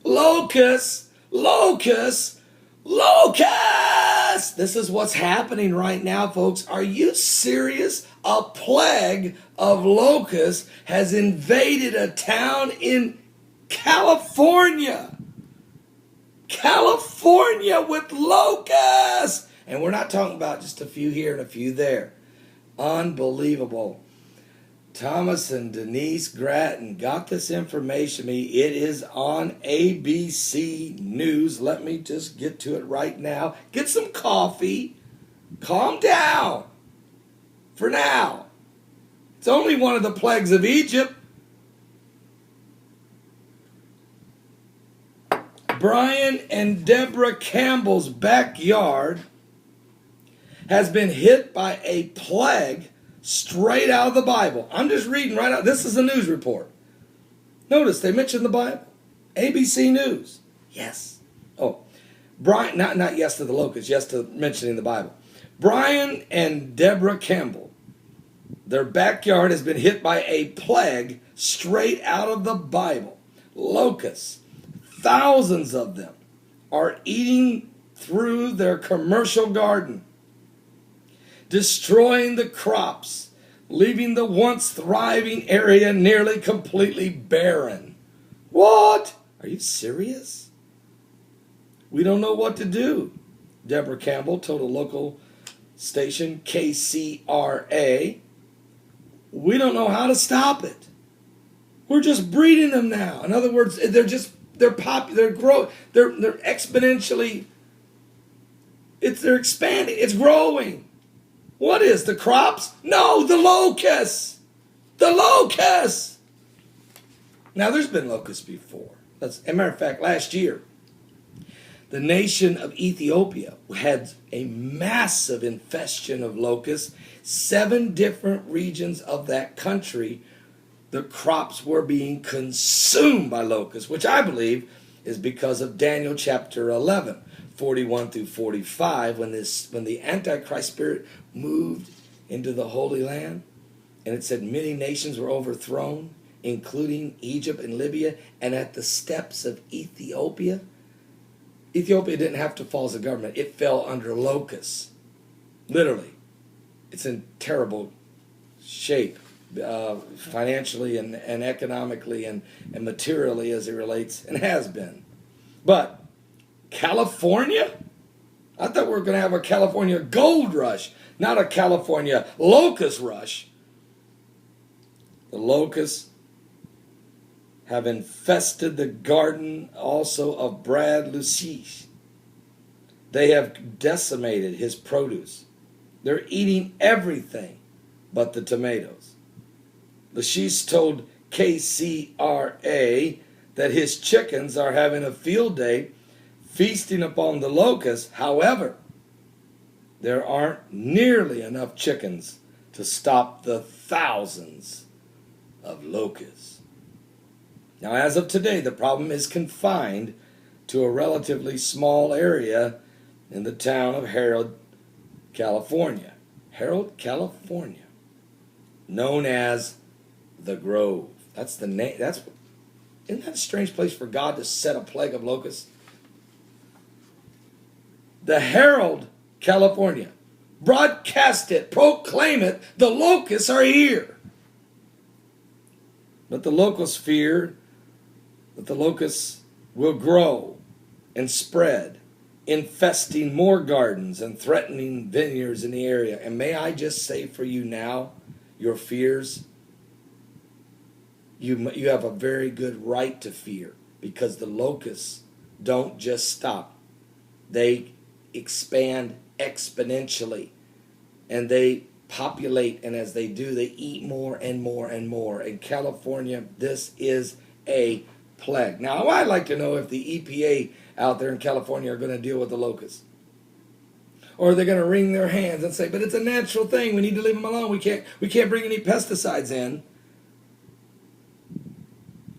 Locusts, locusts, locusts. This is what's happening right now, folks. Are you serious? A plague of locusts has invaded a town in California. California with locusts. And we're not talking about just a few here and a few there. Unbelievable. Thomas and Denise Grattan got this information to me. It is on ABC News. Let me just get to it right now. Get some coffee. Calm down. For now. It's only one of the plagues of Egypt. Brian and Deborah Campbell's backyard has been hit by a plague straight out of the Bible. I'm just reading right out. This is a news report. Notice they mentioned the Bible. ABC News. Yes. Oh, Brian, not yes to the locusts, yes to mentioning the Bible. Brian and Deborah Campbell, their backyard has been hit by a plague straight out of the Bible. Locusts. Thousands of them are eating through their commercial garden, destroying the crops, leaving the once thriving area nearly completely barren. What? Are you serious? We don't know what to do, Deborah Campbell told a local station, KCRA. We don't know how to stop it. We're just breeding them now. In other words, they're exponentially, they're expanding, it's growing. What is the crops? No, the locusts. The locusts. Now, there's been locusts before. As a matter of fact, last year, the nation of Ethiopia had a massive infestation of locusts. 7 different regions of that country, the crops were being consumed by locusts, which I believe is because of Daniel chapter 11. 41 through 45, when the Antichrist spirit moved into the Holy Land, and it said many nations were overthrown, including Egypt and Libya, and at the steps of Ethiopia. Ethiopia didn't have to fall as a government. It fell under locusts. Literally. It's in terrible shape, financially and economically and materially as it relates, and has been. But California? I thought we were going to have a California gold rush, not a California locust rush. The locusts have infested the garden also of Brad Lucis. They have decimated his produce. They're eating everything but the tomatoes. Lucis told KCRA that his chickens are having a field day feasting upon the locusts. However, there aren't nearly enough chickens to stop the thousands of locusts. Now, as of today, the problem is confined to a relatively small area in the town of Harold, California. Harold, California. Known as the Grove. That's the name. Isn't that a strange place for God to set a plague of locusts? The Herald, California. Broadcast it, proclaim it, the locusts are here. But the locals fear that the locusts will grow and spread, infesting more gardens and threatening vineyards in the area. And may I just say for you now, your fears, you have a very good right to fear, because the locusts don't just stop. They expand exponentially, and they populate, and as they do, they eat more and more and more. In California, this is a plague. Now, I'd like to know if the EPA out there in California are going to deal with the locusts. Or are they going to wring their hands and say, but it's a natural thing, we need to leave them alone, we can't bring any pesticides in.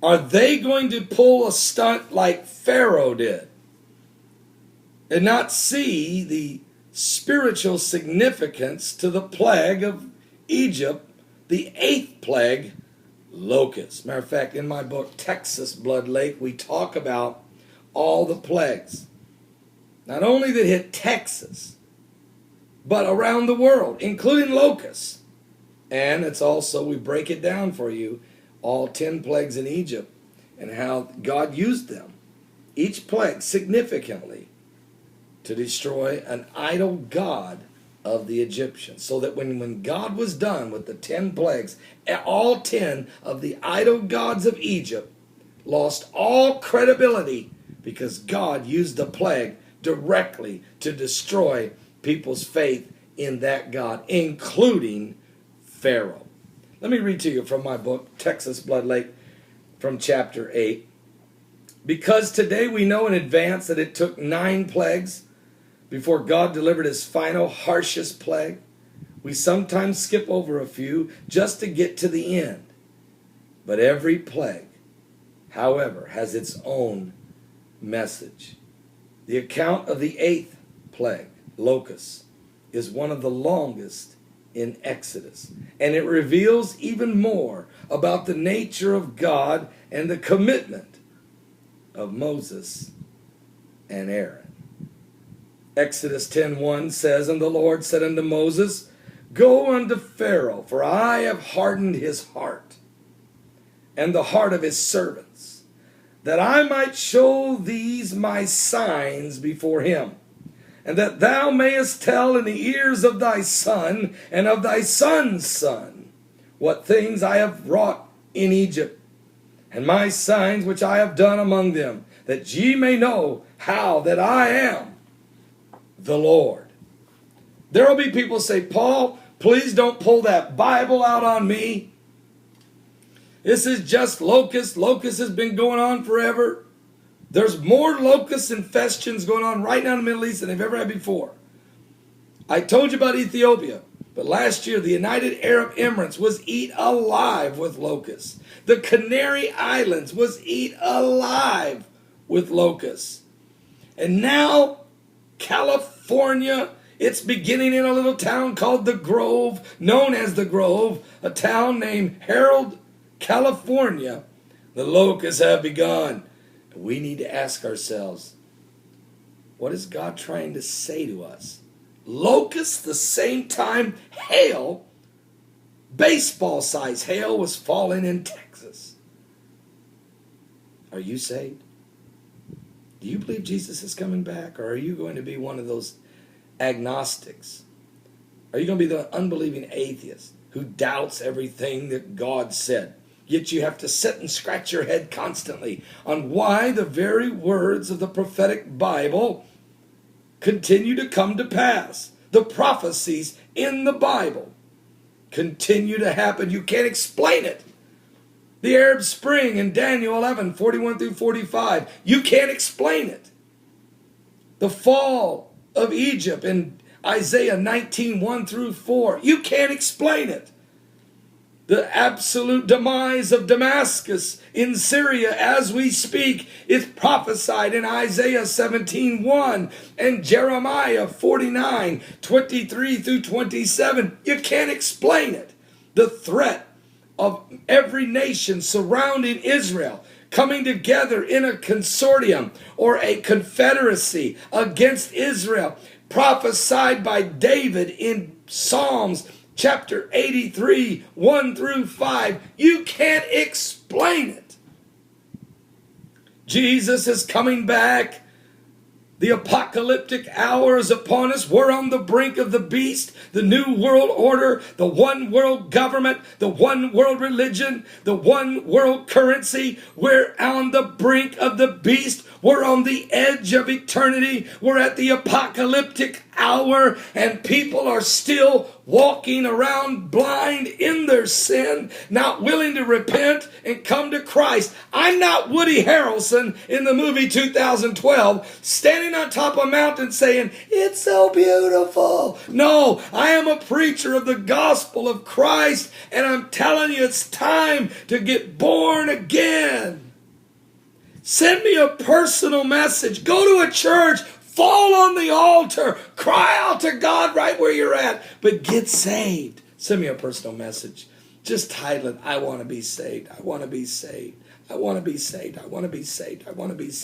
Are they going to pull a stunt like Pharaoh did and not see the spiritual significance to the plague of Egypt, the 8th plague, locusts? Matter of fact, in my book, Texas Blood Lake, we talk about all the plagues, not only that hit Texas, but around the world, including locusts. And it's also, we break it down for you, all 10 plagues in Egypt and how God used them, each plague significantly, to destroy an idol god of the Egyptians. So that when God was done with the 10 plagues, all 10 of the idol gods of Egypt lost all credibility because God used the plague directly to destroy people's faith in that God, including Pharaoh. Let me read to you from my book, Texas Blood Lake, from chapter 8. Because today we know in advance that it took 9 plagues before God delivered his final harshest plague, we sometimes skip over a few just to get to the end. But every plague, however, has its own message. The account of the 8th plague, locusts, is one of the longest in Exodus, and it reveals even more about the nature of God and the commitment of Moses and Aaron. Exodus 10:1 says, "And the Lord said unto Moses, Go unto Pharaoh, for I have hardened his heart, and the heart of his servants, that I might show these my signs before him, and that thou mayest tell in the ears of thy son and of thy son's son what things I have wrought in Egypt, and my signs which I have done among them, that ye may know how that I am the Lord." There will be people say, "Paul, please don't pull that Bible out on me. This is just locusts. Locusts has been going on forever. There's more locust infestations going on right now in the Middle East than they've ever had before." I told you about Ethiopia, but last year the United Arab Emirates was eat alive with locusts. The Canary Islands was eat alive with locusts. And now California, it's beginning in a little town called The Grove, known as The Grove, a town named Harold, California. The locusts have begun. We need to ask ourselves, what is God trying to say to us? Locusts, the same time hail, baseball-sized hail, was falling in Texas. Are you saved? Do you believe Jesus is coming back? Or are you going to be one of those agnostics? Are you going to be the unbelieving atheist who doubts everything that God said? Yet you have to sit and scratch your head constantly on why the very words of the prophetic Bible continue to come to pass. The prophecies in the Bible continue to happen. You can't explain it. The Arab Spring in Daniel 11, 41 through 45. You can't explain it. The fall of Egypt in Isaiah 19, 1 through 4. You can't explain it. The absolute demise of Damascus in Syria as we speak is prophesied in Isaiah 17:1 and Jeremiah 49, 23 through 27. You can't explain it. The threat of every nation surrounding Israel coming together in a consortium or a confederacy against Israel, prophesied by David in Psalms chapter 83, 1 through 5. You can't explain it. Jesus is coming back. The apocalyptic hour is upon us. We're on the brink of the beast, the new world order, the one world government, the one world religion, the one world currency. We're on the brink of the beast. We're on the edge of eternity. We're at the apocalyptic hour, and people are still walking around blind in their sin, not willing to repent and come to Christ. I'm not Woody Harrelson in the movie 2012, standing on top of a mountain saying, "It's so beautiful." No, I am a preacher of the gospel of Christ, and I'm telling you, it's time to get born again. Send me a personal message. Go to a church. Fall on the altar. Cry out to God right where you're at. But get saved. Send me a personal message. Just title it, "I want to be saved. I want to be saved. I want to be saved. I want to be saved. I want to be saved."